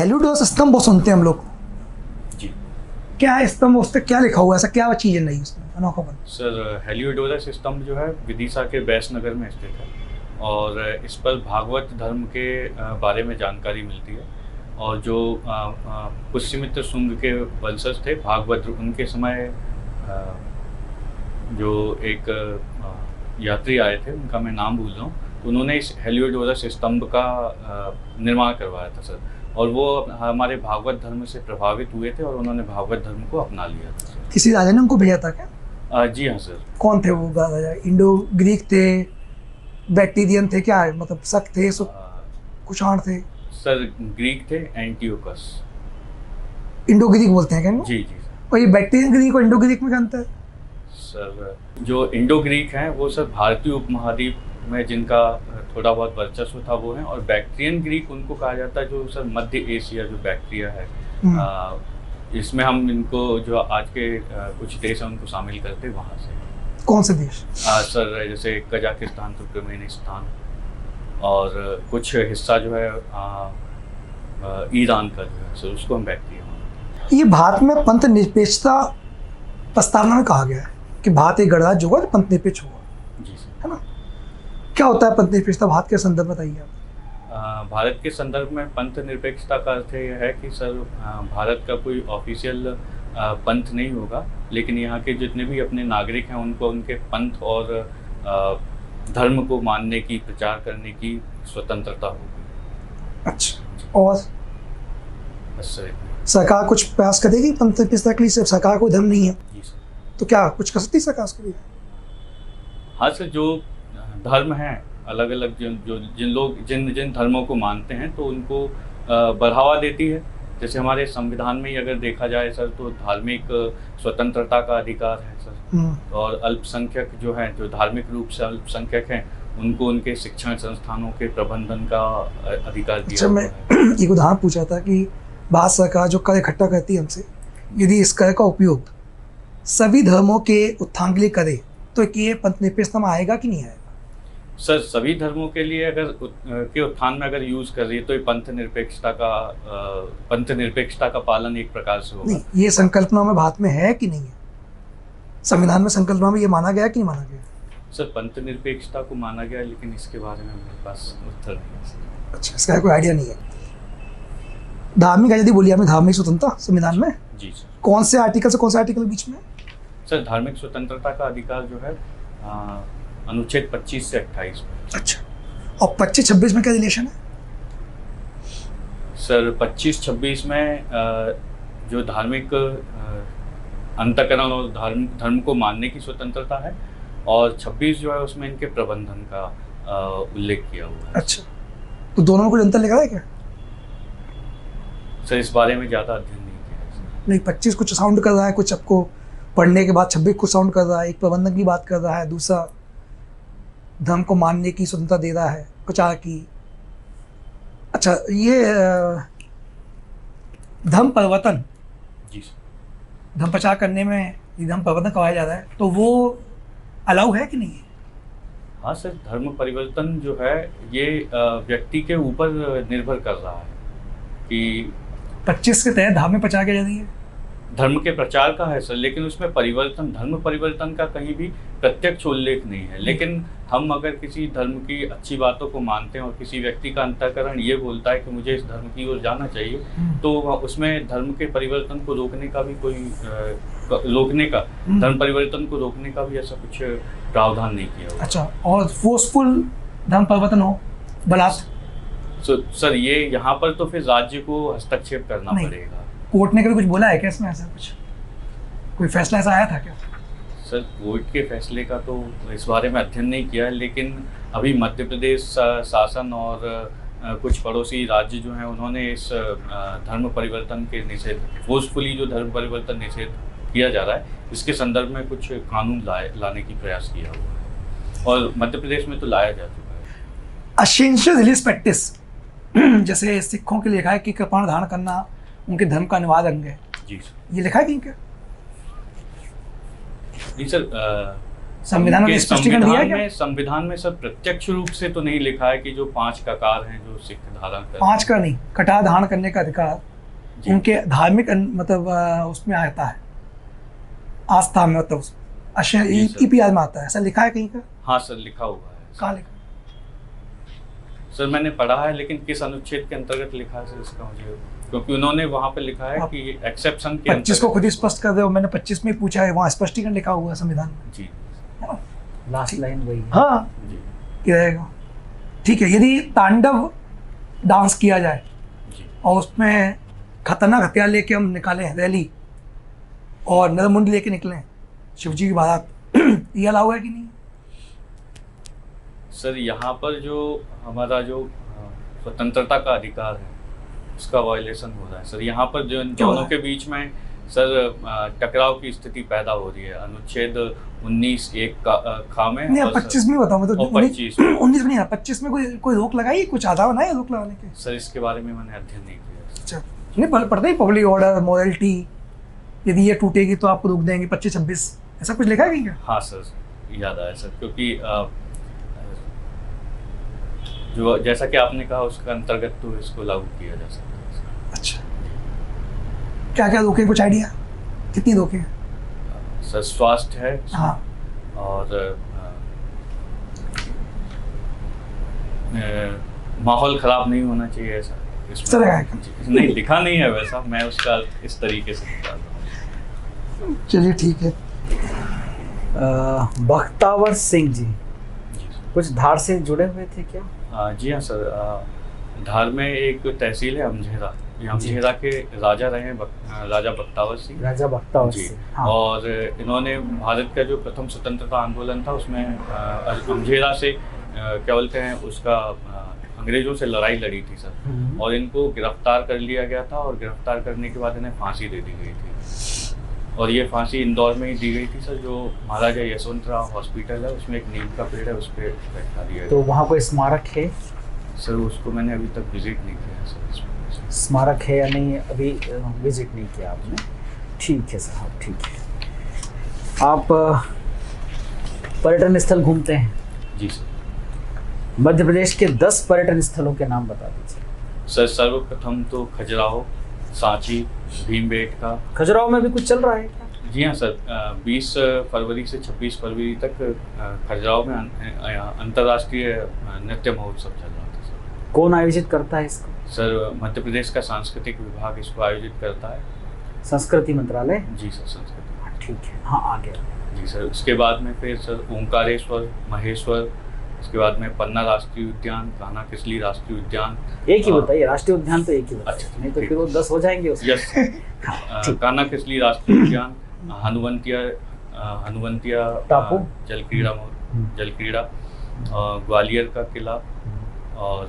Heliodorus स्तंभ बहुत सुनते हैं हम लोग। जी क्या है स्तंभ, उस पर क्या लिखा हुआ है, ऐसा क्या चीज़ है नहीं उसमें अनोखापन? सर, हेलियोडोरस स्तंभ जो है विदिशा के वैष्णनगर में स्थित है और इस पर भागवत धर्म के बारे में जानकारी मिलती है। और जो पुष्यमित्र शुंग के वंशज थे भागवत, उनके समय जो एक यात्री आए थे, उनका मैं नाम भूल रहा हूँ, तो उन्होंने इस हेलियोडोरस स्तंभ का निर्माण करवाया था सर। और वो हमारे भागवत धर्म से प्रभावित हुए थे और उन्होंने भागवत धर्म को अपना लिया था सर। किसी राजा ने उनको भेजा था क्या? जी हाँ सर। कौन थे वो राजा? इंडो ग्रीक थे, बैक्टीरियन थे, क्या है मतलब शक थे, कुषाण थे? सर ग्रीक थे, एंटियोकस। इंडो ग्रीक बोलते हैं क्या इनको? जी जी सर। और ये बैक्टीरियन ग्रीक और इंडो ग्रीक में क्या अंतर है? सर जो इंडो ग्रीक हैं वो सर भारतीय उपमहाद्वीप में जिनका थोड़ा बहुत वर्चस्व था वो हैं, और बैक्टीरियन ग्रीक उनको कहा जाता है जो सर मध्य एशिया जो बैक्टीरिया है, इसमें हम इनको जो आज के कुछ देश हैं उनको शामिल करते हैं वहाँ से। कौन से देश? सर जैसे कजाकिस्तान, तुर्कमेनिस्तान और कुछ हिस्सा जो है ईरान का जो है सर, उसको हम बैक्टीरिया मानते हैं। ये भारत में पंथ निरपेक्षता प्रस्तावना में कहा गया है कि भारत एक गणराज्य होगा तो पंथ निरपेक्ष होगा, जी सर। है ना? क्या होता है पंथ निरपेक्षता? भारत के संदर्भ बताइए आप। भारत के संदर्भ में पंथ निरपेक्षता का अर्थ यह है कि सर भारत का कोई ऑफिशियल पंथ नहीं होगा, लेकिन यहाँ के जितने भी अपने नागरिक हैं उनको उनके पंथ और धर्म को मानने की, प्रचार करने की स्वतंत्रता होगी। अच्छा, और बस सर इतना। सरकार कुछ प्रयास करेगी पंथ निरपेक्षता के लिए? सिर्फ सरकार को धर्म नहीं है जी सर। तो क्या कुछ कर सकती है सरकार उसके लिए? हाँ सर, जो धर्म हैं अलग अलग, जिन धर्मों को मानते हैं तो उनको बढ़ावा देती है। जैसे हमारे संविधान में ही अगर देखा जाए सर, तो धार्मिक स्वतंत्रता का अधिकार है सर। और अल्पसंख्यक जो हैं, जो धार्मिक रूप से अल्पसंख्यक हैं, उनको उनके शिक्षण संस्थानों के प्रबंधन का अधिकार दिया हुआ है। मैं एक उदाहरण पूछा था कि भारत सरकार जो कर इकट्ठा करती है हमसे, यदि इस कर का उपयोग सभी धर्मों के उत्थान के लिए करे तो ये पंथ निरपेक्षता में आएगा कि नहीं आएगा? सर सभी धर्मों के लिए अगर के उत्थान में अगर यूज कर रही है तो ये पंथ निरपेक्षता का पालन एक प्रकार से होगा। नहीं, ये संकल्पना में भारत में है कि नहीं है? संविधान में संकल्पना में ये माना गया कि नहीं माना गया? सर पंथ निरपेक्षता को माना गया, लेकिन इसके बारे में मेरे पास उत्तर नहीं है सर। अच्छा, इसका कोई आइडिया नहीं है। धार्मिक आज़ादी बोली आपने, धार्मिक स्वतंत्रता संविधान में जी सर। कौन से आर्टिकल से कौन से आर्टिकल बीच में? सर धार्मिक स्वतंत्रता का अधिकार जो है अनुच्छेद 25 से 28 में। अच्छा, और 25-26 में क्या रिलेशन है? सर 25-26 में जो धार्मिक अंतःकरण और धर्म को मानने की स्वतंत्रता है, और 26 जो है उसमें इनके प्रबंधन का उल्लेख किया हुआ है। अच्छा, तो दोनों में कुछ अंतर लिखा है क्या? सर इस बारे में ज़्यादा अध्ययन नहीं किया है सर। नहीं, 25 कुछ साउंड कर रहा है, कुछ आपको पढ़ने के बाद 26 कुछ साउंड कर रहा है। एक प्रबंधन की बात कर रहा है, दूसरा धर्म को मानने की स्वतंत्रता दे रहा है, प्रचार की। अच्छा, ये धर्म परिवर्तन, जी सर। धर्म प्रचार करने में धर्म परिवर्तन करवाया जा रहा है, तो वो अलाउ है कि नहीं है? हाँ सर, धर्म परिवर्तन जो है ये व्यक्ति के ऊपर निर्भर कर रहा है कि 25 के तहत धर्म में प्रचार किया जा रही है। धर्म के प्रचार का है सर, लेकिन उसमें परिवर्तन, धर्म परिवर्तन का कहीं भी प्रत्यक्ष उल्लेख नहीं है। लेकिन हम अगर किसी धर्म की अच्छी बातों को मानते हैं और किसी व्यक्ति का अंतःकरण ये बोलता है कि मुझे इस धर्म की ओर जाना चाहिए, तो उसमें धर्म के परिवर्तन को रोकने का भी धर्म परिवर्तन को रोकने का भी ऐसा कुछ प्रावधान नहीं किया हुआ। अच्छा, और फोर्सफुल धर्म परिवर्तन हो, बलात्? सर ये यहाँ पर तो फिर राज्य को हस्तक्षेप करना पड़ेगा। कोर्ट ने कभी कुछ बोला है क्या इसमें? ऐसा कुछ कोई फैसला ऐसा आया था क्या? सर कोर्ट के फैसले का तो इस बारे में अध्ययन नहीं किया है, लेकिन अभी मध्य प्रदेश शासन और कुछ पड़ोसी राज्य जो हैं उन्होंने इस धर्म परिवर्तन के निषेध, फोर्सफुली जो धर्म परिवर्तन निषेध किया जा रहा है, इसके संदर्भ में कुछ कानून लाने की प्रयास किया हुआ है, और मध्य प्रदेश में तो लाया जा चुका है। एसेंशियल रिलीजियस प्रैक्टिस, जैसे सिखों के लिए लिखा है कि कृपाण धारण करना उनके धर्म का अनिवार्य अंग है। जी सर। ये लिखा है कहीं क्या? जी सर, संविधान में उनके स्पष्टीकरण दिया है क्या? संविधान में सर प्रत्यक्ष रूप से तो नहीं लिखा है कि जो 5 ककार हैं जो सिख धारण कर 5 का नहीं, कटार धारण करने का अधिकार जी। उनके धार्मिक मतलब उसमें आता है, आस्था में, मतलब जी सर। इतिहास में आता है, ऐसा लिखा है कहीं का? हाँ सर, लिखा हुआ है कहाँ लिखा? सर। मैंने पढ़ा है, लेकिन किस अनुच्छेद के अंतर्गत लिखा है सर इसका मुझे, क्योंकि उन्होंने वहाँ पे लिखा है आप कि एक्सेप्शन के 25 को खुद ही स्पष्ट कर दो, मैंने 25 में पूछा है, वहाँ स्पष्टीकरण लिखा हुआ है संविधान में। जी लास्ट लाइन वही है। हाँ, जी ये रहेगा। ठीक है, यदि तांडव डांस किया जाए जी और उसमें खतरनाक हथियार लेके हम निकालें रैली और नरमुंडी लेके निकलें शिव जी की बारात, ये अलाउ है कि नहीं? सर, यहाँ पर जो हमारा जो स्वतंत्रता का अधिकार है उसका वायलेशन हो रहा है सर। यहाँ पर जो इन क्यों हो दोनों रहा के बीच में सर टकराव की स्थिति पैदा हो रही है। अनुच्छेद 19(1) का खा में नहीं, और 25 में बताओ, मैं तो और 25 19 में नहीं, 25 में कोई रोक लगाई, कुछ आधा बनाया रोक लगाने के? सर इसके बारे में मैंने अध्ययन नहीं किया। अच्छा, नहीं पढ़ते ही पब्लिक ऑर्डर, मोरलिटी, यदि ये टूटेगी तो आपको रोक देंगे 25-26, ऐसा कुछ लिखा है क्या? हाँ सर, याद आया सर, क्योंकि जो जैसा कि आपने कहा उसका अंतर्गत तो इसको लागू किया जा सकता है सर। अच्छा, क्या क्या रोके, कुछ आइडिया कितनी रोके? सर स्वास्थ्य है हाँ, और माहौल खराब नहीं होना चाहिए ऐसा इस तरह का इसमें नहीं लिखा नहीं है वैसा, मैं उसका इस तरीके से बता रहा हूँ। चलिए ठीक है। बख्तावर सिंह जी जी सर। कुछ धार से जुड़े हुए थे क्या? जी हाँ सर, धार में एक तहसील है अमझेरा, ये जी। अमझेरा के राजा रहे हैं राजा बख्तावर सिंह राजा बख्तावर जी। सिंह, हाँ। और इन्होंने भारत का जो प्रथम स्वतंत्रता आंदोलन था उसमें अमझेरा से क्या बोलते हैं उसका अंग्रेजों से लड़ाई लड़ी थी सर, और इनको गिरफ्तार कर लिया गया था, और गिरफ्तार करने के बाद इन्हें फांसी दे दी गई थी, और ये फांसी इंदौर में ही दी गई थी सर, जो महाराजा यशवंतराव हॉस्पिटल है उसमें एक नीम का पेड़ है, उस पर बैठा दिया तो गया। वहाँ कोई स्मारक है? सर उसको मैंने अभी तक विजिट नहीं किया सर। स्मारक है या नहीं अभी विजिट नहीं किया आपने? ठीक है साहब, ठीक है। आप पर्यटन स्थल घूमते हैं? जी सर। मध्य प्रदेश के 10 पर्यटन स्थलों के नाम बता दीजिए। सर सर्वप्रथम तो खजुराहो, सांची, भीमबेटका। खजुराहो में भी कुछ चल रहा है क्या? जी हाँ सर, 20 फरवरी से 26 फरवरी तक खजुराहो में अंतर्राष्ट्रीय नृत्य महोत्सव चल रहा था सर। कौन आयोजित करता है इसको? सर मध्य प्रदेश का सांस्कृतिक विभाग इसको आयोजित करता है। संस्कृति मंत्रालय? जी सर, संस्कृति। ठीक है, हाँ आगे। जी सर, उसके बाद में फिर सर ओंकारेश्वर, महेश्वर, उसके बाद में पन्ना राष्ट्रीय उद्यान, कान्हा किसली राष्ट्रीय उद्यान। एक ही बताइए, राष्ट्रीय उद्यान तो एक ही बताइए, अच्छा, नहीं तो ठीक। फिर वो 10 हो जाएंगे उसमें। यस, ठीक। कान्हा किसली राष्ट्रीय उद्यान, हनुवंतिया टापू, जल क्रीड़ा, ग्वालियर का किला, और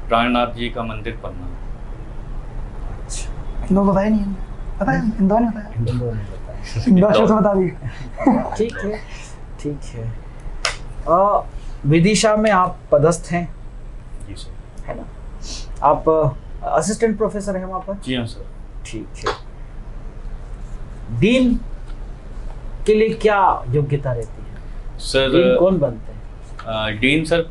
प्राणनाथ जी का मंदिर पन्ना। अच्छा, इंदौर बताया नहीं, पता है इंदौर नहीं बताया, इंदौर नहीं बताया। इंदौर से बता दिया। ठीक है, ठीक है। विदिशा में आप पदस्थ हैं, जी सर। है ना? आप असिस्टेंट प्रोफेसर हैं वहाँ पर? जी हाँ सर। ठीक है। डीन के लिए क्या योग्यता रहती है? सर डीन कौन बनते हैं? डीन सर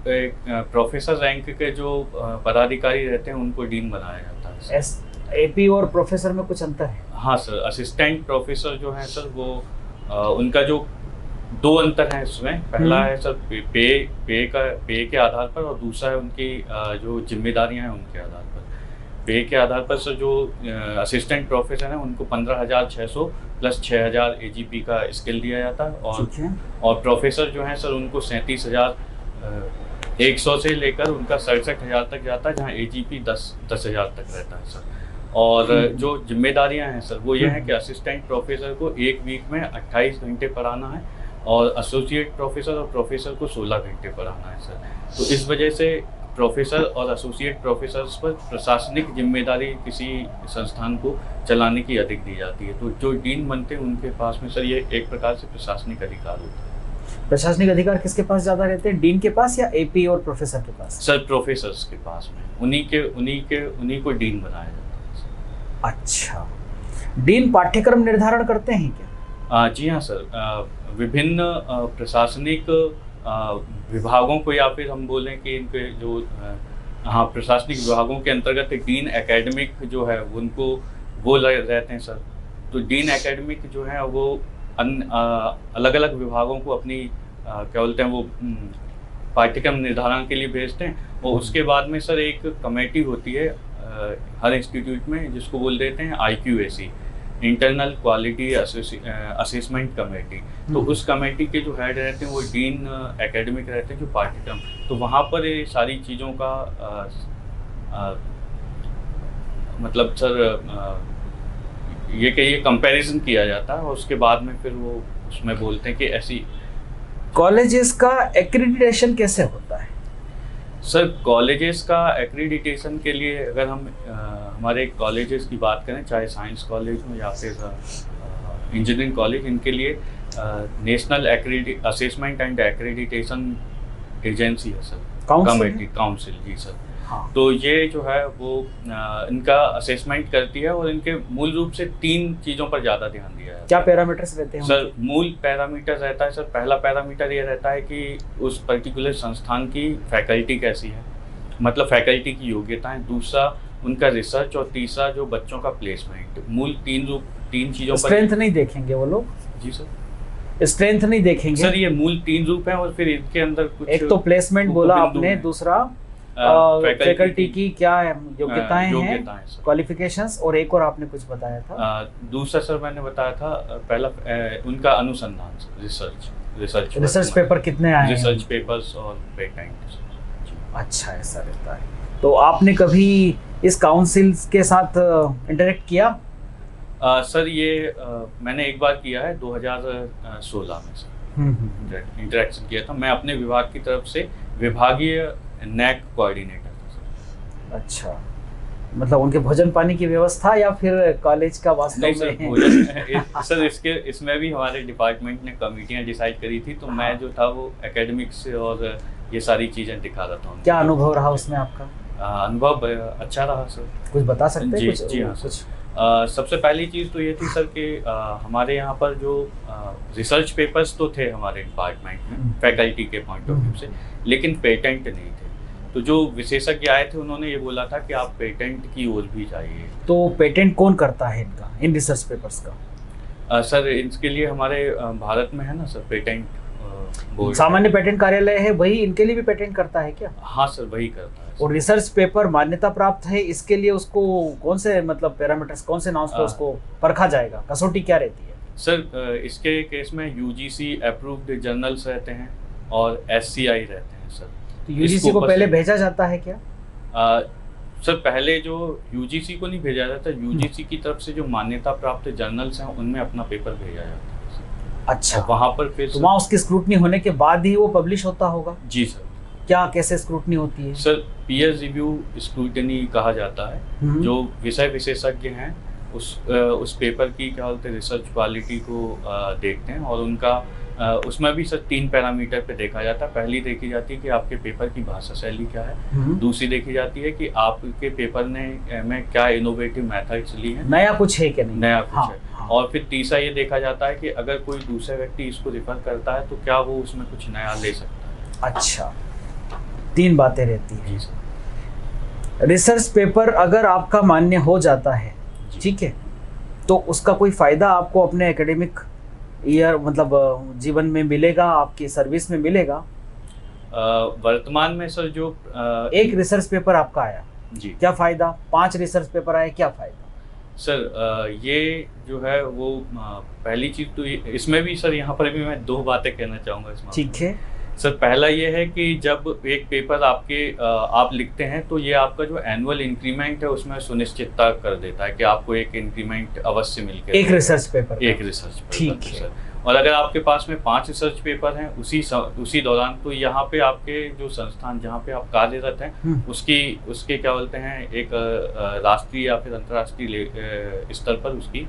प्रोफेसर रैंक के जो पदाधिकारी रहते हैं उनको डीन बनाया जाता है सर। एपी और प्रोफेसर में कुछ अंतर है? हाँ सर, असिस्टेंट प्रोफेसर जो है सर वो उनका जो 2 अंतर हैं इसमें। पहला है सर पे के आधार पर, और दूसरा है उनकी जो जिम्मेदारियां हैं उनके आधार पर। पे के आधार पर सर जो असिस्टेंट प्रोफेसर हैं उनको 15,600 प्लस 6,000 AGP का स्किल दिया जाता है, ठीक है। और प्रोफेसर जो हैं सर उनको 37,100 से लेकर उनका 67,000 तक जाता है, जहाँ AGP 10,000 तक रहता है सर। और जो जिम्मेदारियां हैं सर वो ये हैं कि असिस्टेंट प्रोफेसर को 1 वीक में 28 घंटे पढ़ाना है, और एसोसिएट प्रोफेसर और प्रोफेसर को 16 घंटे पढ़ाना है सर। तो इस वजह से प्रोफेसर और एसोसिएट प्रोफेसर्स पर प्रशासनिक जिम्मेदारी किसी संस्थान को चलाने की अधिक दी जाती है। तो जो डीन बनते हैं उनके पास में सर ये एक प्रकार से प्रशासनिक अधिकार होता है। प्रशासनिक अधिकार किसके पास ज्यादा रहते हैं, डीन के पास या एपी और प्रोफेसर के पास? सर प्रोफेसर्स के पास में, उन्हीं को डीन बनाया जाता है सर। अच्छा, डीन पाठ्यक्रम निर्धारण करते हैं क्या? जी हाँ सर, विभिन्न प्रशासनिक विभागों को, या फिर हम बोलें कि इनके जो हाँ प्रशासनिक विभागों के अंतर्गत डीन एकेडमिक जो है उनको वो रहते हैं सर। तो डीन एकेडमिक जो है वो अलग अलग विभागों को अपनी क्या बोलते हैं वो पाठ्यक्रम निर्धारण के लिए भेजते हैं, और उसके बाद में सर एक कमेटी होती है हर इंस्टीट्यूट में जिसको बोल देते हैं IQAC, internal quality assessment committee. तो उस कमेटी के जो हेड रहते हैं वो डीन एकेडमिक रहते हैं जो पाठ्यक्रम, तो वहाँ पर ये सारी चीज़ों का मतलब सर ये कहिए कंपैरिजन किया जाता है, और उसके बाद में फिर वो उसमें बोलते हैं कि ऐसी। कॉलेजेस का एक्रेडिटेशन कैसे होता है? सर कॉलेजेस का एक्रीडिटेशन के लिए अगर हम हमारे कॉलेजेस की बात करें, चाहे साइंस कॉलेज हो या फिर इंजीनियरिंग कॉलेज, इनके लिए national assessment and accreditation agency है सर, कमेटी काउंसिल। जी सर। हाँ। तो ये जो है वो इनका असेसमेंट करती है, और इनके मूल रूप से 3 चीज़ों पर ज़्यादा ध्यान दिया है। क्या पैरामीटर्स रहते हैं सर? मूल पैरामीटर रहता है सर, पहला पैरामीटर ये रहता है कि उस पर्टिकुलर संस्थान की फैकल्टी कैसी है, मतलब फैकल्टी की योग्यताएं, दूसरा उनका रिसर्च, और तीसरा जो बच्चों का प्लेसमेंट। मूल 3 चीज़ों पर। स्ट्रेंथ नहीं देखेंगे वो लोग? जी सर। स्ट्रेंथ नहीं देखेंगे सर, ये मूल 3 रूप हैं, और फिर इनके अंदर कुछ एक तो प्लेसमेंट बोला आपने, दूसरा फैकल्टी की क्या योग्यताएं हैं, क्वालिफिकेशंस, और एक और आपने कुछ बताया था। दूसरा सर मैंने बताया था पहला उनका अनुसंधान, रिसर्च पेपर कितने आए हैं? रिसर्च पेपर्स और पेटेंट। अच्छा, ऐसा रहता है। तो आपने कभी इस काउंसिल के साथ इंटरेक्ट किया? सर ये मैंने एक बार किया है 2016 में सर, इंटरेक्शन किया था। मैं अपने विभाग की तरफ से विभागीय NAC कोऑर्डिनेटर था सर। अच्छा, मतलब उनके भोजन पानी की व्यवस्था या फिर कॉलेज का वास्तव में? सर इसमें भी हमारे डिपार्टमेंट ने कमेटियां डिसाइड करी थी, तो मैं जो था वो एकेडमिक्स और ये सारी चीज़ें दिखा रहा था। क्या अनुभव रहा उसमें आपका? अनुभव अच्छा रहा सर। कुछ बता सकते हैं? जी हाँ सर। सबसे पहली चीज़ तो ये थी सर कि हमारे यहाँ पर जो रिसर्च पेपर्स तो थे हमारे डिपार्टमेंट में फैकल्टी के पॉइंट ऑफ व्यू से, लेकिन पेटेंट नहीं थे। तो जो विशेषज्ञ आए थे उन्होंने ये बोला था कि आप पेटेंट की ओर भी जाइए। तो पेटेंट कौन करता है इनका, इन रिसर्च पेपर्स का? सर इसके लिए हमारे भारत में है ना सर पेटेंट बोर्ड, सामान्य पेटेंट कार्यालय है, वही इनके लिए भी पेटेंट करता है क्या? हाँ सर, वही करता है। और रिसर्च पेपर मान्यता प्राप्त है, इसके लिए उसको कौन से मतलब पैरामीटर्स, कौन से नाउंस पे उसको परखा जाएगा? कसौटी क्या रहती है? सर इसके केस में UGC अप्रूव्ड जर्नल्स रहते हैं और SCI रहते हैं सर। तो UGC को पहले भेजा जाता है क्या? सर पहले जो UGC को नहीं भेजा जाता, UGC की तरफ से जो मान्यता प्राप्त जर्नल्स हैं उनमें अपना पेपर भेजा जाता है। अच्छा, वहाँ पर फिर तो वहाँ उसकी स्क्रूटनी होने के बाद ही वो पब्लिश होता होगा? जी सर। क्या, कैसे स्क्रूटनी होती है? सर पीयर रिव्यू स्क्रूटनी कहा जाता है। जो विषय विशेषज्ञ हैं उस पेपर की क्या बोलते हैं रिसर्च क्वालिटी को देखते हैं, और उनका उसमें भी सर 3 पैरामीटर पे देखा जाता है। पहली देखी जाती है कि आपके पेपर की भाषा शैली क्या है, दूसरी देखी जाती है कि आपके पेपर ने में क्या इनोवेटिव मेथड्स ली हैं, नया कुछ है कि नहीं, नया कुछ है। और फिर तीसरा ये देखा जाता है कि अगर कोई दूसरा व्यक्ति इसको रेफर करता है तो क्या वो उसमें कुछ नया ले सकता है। अच्छा, 3 बातें रहती हैं। रिसर्च पेपर अगर आपका मान्य हो जाता है, ठीक है, तो उसका कोई फायदा आपको अपने एकेडमिक ईयर मतलब जीवन में मिलेगा, आपकी सर्विस में मिलेगा? वर्तमान में सर जो एक रिसर्च पेपर आपका आया जी, क्या फायदा? 5 रिसर्च पेपर आए, क्या फायदा? सर ये जो है वो पहली चीज़ तो इसमें भी सर यहाँ पर भी मैं 2 बातें कहना चाहूँगा इसमें। ठीक है सर, पहला ये है कि जब एक पेपर आप लिखते हैं तो ये आपका जो एनुअल इंक्रीमेंट है उसमें सुनिश्चितता कर देता है कि आपको एक इंक्रीमेंट अवश्य मिलकर एक रिसर्च पेपर ठीक है सर। और अगर आपके पास में 5 रिसर्च पेपर हैं उसी दौरान, तो यहाँ पे आपके जो संस्थान जहाँ पे आप कार्यरत हैं उसके क्या बोलते हैं एक राष्ट्रीय या फिर अंतर्राष्ट्रीय स्तर पर उसकी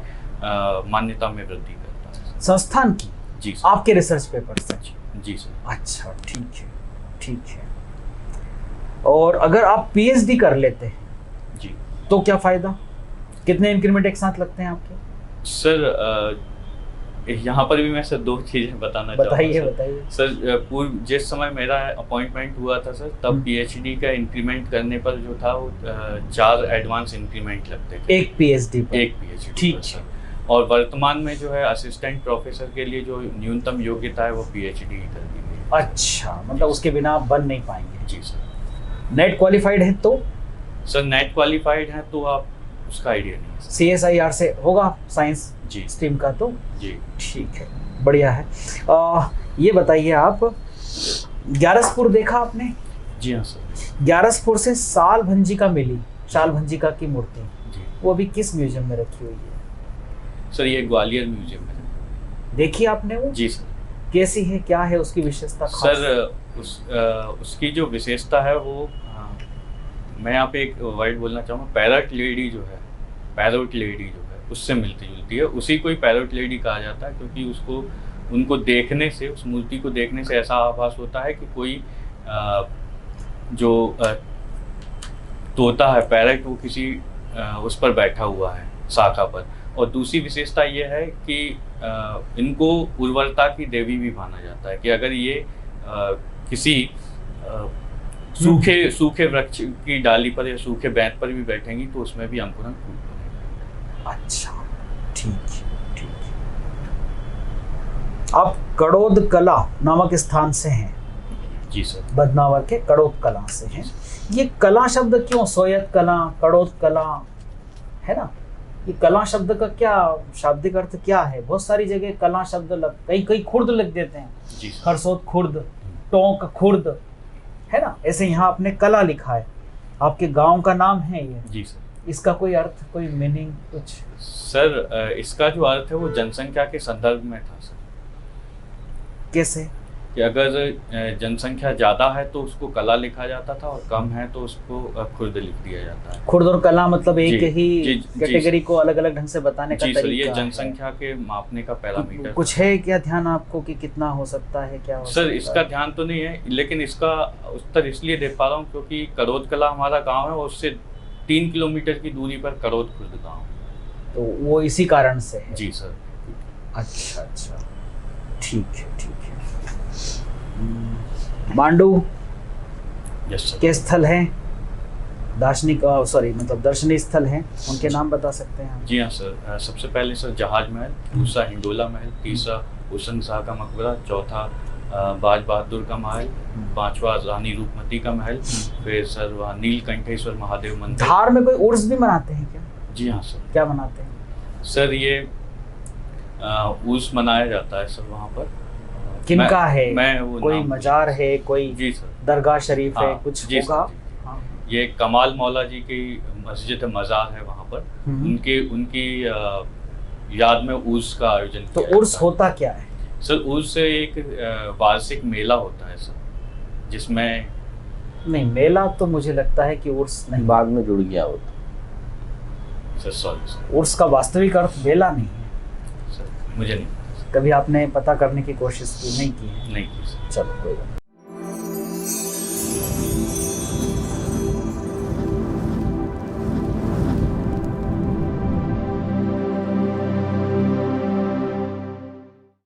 मान्यता में वृद्धि करता है संस्थान की। जी सर। आपके रिसर्च पेपर से? जी सर। अच्छा, ठीक है। और अगर आप PhD कर लेते हैं जी तो क्या फायदा? कितने इंक्रीमेंट एक साथ लगते हैं आपके? सर यहाँ पर भी मैं सर दो चीज़ें बताना चाहूँगा बताइए सर। बताइए। सर पूर्व जिस समय मेरा अपॉइंटमेंट हुआ था सर, तब पीएचडी का इंक्रीमेंट करने पर जो था वो 4 एडवांस इंक्रीमेंट लगते थे एक पीएचडी पर। एक पीएचडी ठीक पर सर। और वर्तमान में जो है असिस्टेंट प्रोफेसर के लिए जो न्यूनतम योग्यता है वो पीएचडी ही कर दी गई है। अच्छा, मतलब उसके बिना आप बन नहीं पाएंगे। जी सर। नेट क्वालिफाइड है तो? सर नेट क्वालिफाइड है तो आप उसका आइडिया नहीं है सर। CSIR से होगा साइंस जी स्ट्रीम का तो? जी ठीक है, बढ़िया है। ये बताइए आप, ग्यारसपुर देखा आपने? जी हाँ सर। ग्यारसपुर से साल भंजिका मिली, साल भंजिका की मूर्ति, जी वो अभी किस म्यूजियम में रखी हुई है? सर ये ग्वालियर म्यूजियम में है। देखी आपने वो? जी सर। कैसी है, क्या है उसकी विशेषता खास? सर उसकी जो विशेषता है वो मैं यहाँ पे एक वर्ड बोलना चाहूँगा, पैरट लेडी जो है, पैरोट लेडी जो है उससे मिलती जुलती है। उसी को ही पैरोट लेडी कहा जाता है, क्योंकि उसको उनको देखने से, उस मूर्ति को देखने से ऐसा आभास होता है कि कोई जो तोता है पैरट, वो किसी उस पर बैठा हुआ है शाखा पर। और दूसरी विशेषता ये है कि इनको उर्वरता की देवी भी माना जाता है, कि अगर ये किसी सूखे वृक्ष की डाली पर या सूखे बैंत पर भी बैठेंगी तो उसमें भी अंकुरन फूल बनेगा। अच्छा, ठीक ठीक। आप कड़ोद कला नामक स्थान से हैं? जी सर। बदनावर के कड़ोद कला से हैं। ये कला शब्द क्यों, सोयत कला, कड़ोद कला है ना, ये कला शब्द का क्या शाब्दिक अर्थ क्या है? बहुत सारी जगह कला शब्द कई खुर्द लिख देते हैं, जी सर। खरसोद खुर्द, टोंक खुर्द, है ना, ऐसे यहाँ आपने कला लिखा है। आपके गांव का नाम है ये? जी सर। इसका कोई अर्थ, कोई मीनिंग कुछ? सर इसका जो अर्थ है वो जनसंख्या के संदर्भ में था सर, कैसे? कि अगर जनसंख्या ज़्यादा है तो उसको कला लिखा जाता था, और कम है तो उसको खुर्द लिख दिया जाता है। खुर्द और कला मतलब एक ही जी, कैटेगरी को अलग अलग ढंग से बताने का जी तरीका सर, ये है। जनसंख्या के मापने का पैरामीटर। कुछ है क्या ध्यान आपको कि कितना हो सकता है, क्या हो सर सकता इसका है? ध्यान तो नहीं है, लेकिन इसका उत्तर इसलिए दे पा रहा हूँ क्योंकि कड़ोद कला हमारा गांव है और उससे 3 किलोमीटर की दूरी पर कड़ोद खुर्द गांव है। तो वो इसी कारण से है? जी सर। अच्छा अच्छा, ठीक है ठीक है। Mandu yes sir. के स्थल हैं, दार्शनिक मतलब दर्शनीय स्थल हैं, उनके नाम बता सकते हैं? जी हाँ सर। सबसे पहले सर जहाज महल, दूसरा हिंडोला महल, तीसरा हुसैन शाह का मकबरा, चौथा बाज बहादुर का महल, पांचवा रानी रूपमती का महल, फिर सर वहाँ नीलकंठेश्वर महादेव मंदिर। धार में कोई उर्स भी मनाते हैं क्या? जी हाँ सर। क्या मनाते हैं सर ये उर्स मनाया जाता है सर वहाँ पर। किनका है? मैं वो कोई नाम- मजार है, कोई जी सर। दरगाह शरीफ है, हाँ, कुछ जी होगा? सर। हाँ। ये कमाल मौला जी की मस्जिद मज़ार है वहाँ पर, उनकी याद में उर्स का आयोजन तो किया उर्स जाता है। होता क्या है? सर उर्स से एक वार्षिक मेला होता है सर, जिसमें नहीं, मेला तो मुझे लगता है कि उर्स नहीं, बाग में जुड़ गया हो तो। सर सॉरी सर, उर्स का वास्तविक अर्थ मेला नहीं है। सर मुझे नहीं कभी आपने पता करने की कोशिश की? नहीं की है? नहीं की सर। चलो कोई बात नहीं।